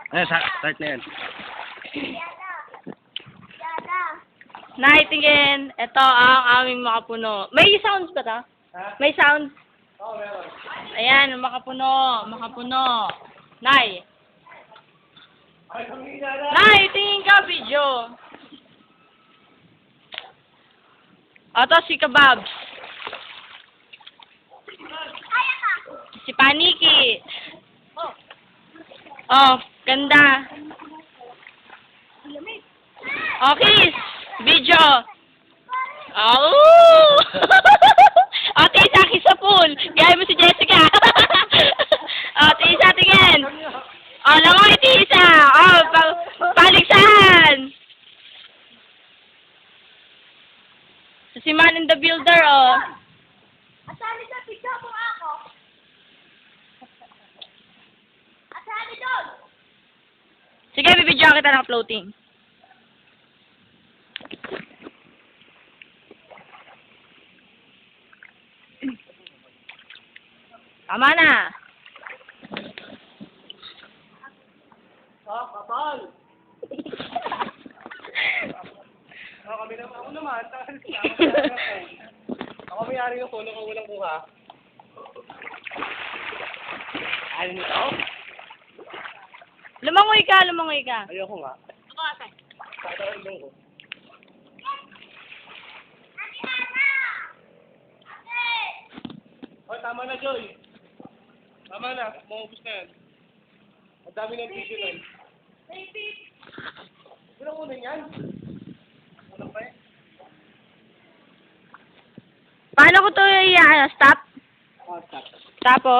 Ayan, start na yan. Naitingin, ito ang aming makapuno. May sounds ba ta? May sounds? Oo, meron. Ayan, makapuno, makapuno. Nay. Ay, kami na. Nay, tingin ka video. Ito si Kababs. Si Paniki. Oh, ganda. Okay, video. Oh! Ate, isa sa pool. Gaya mo si Jessica. Ate, isa tingin. Oh, langoy, isa. Oh, paligsahan. Si Man in the Builder, oh. Asali sa picture mo ako. Asali doon. Sige, bibidyo kita ng floating. Tama na. Ah, kapal. Kami naman. Ako naman. Ako may-ari ng phone kung walang kuha. Ano nito? Lumangoy ka, lumangoy ka. Ayoko nga. Tataran ko. Oh, tama na, Joy. Tama na. Maubos na yan. Ang dami ng tissue nun. Walang una yan. Walang pa eh. Paano ko to i-stop? Oh, stop. Tapos?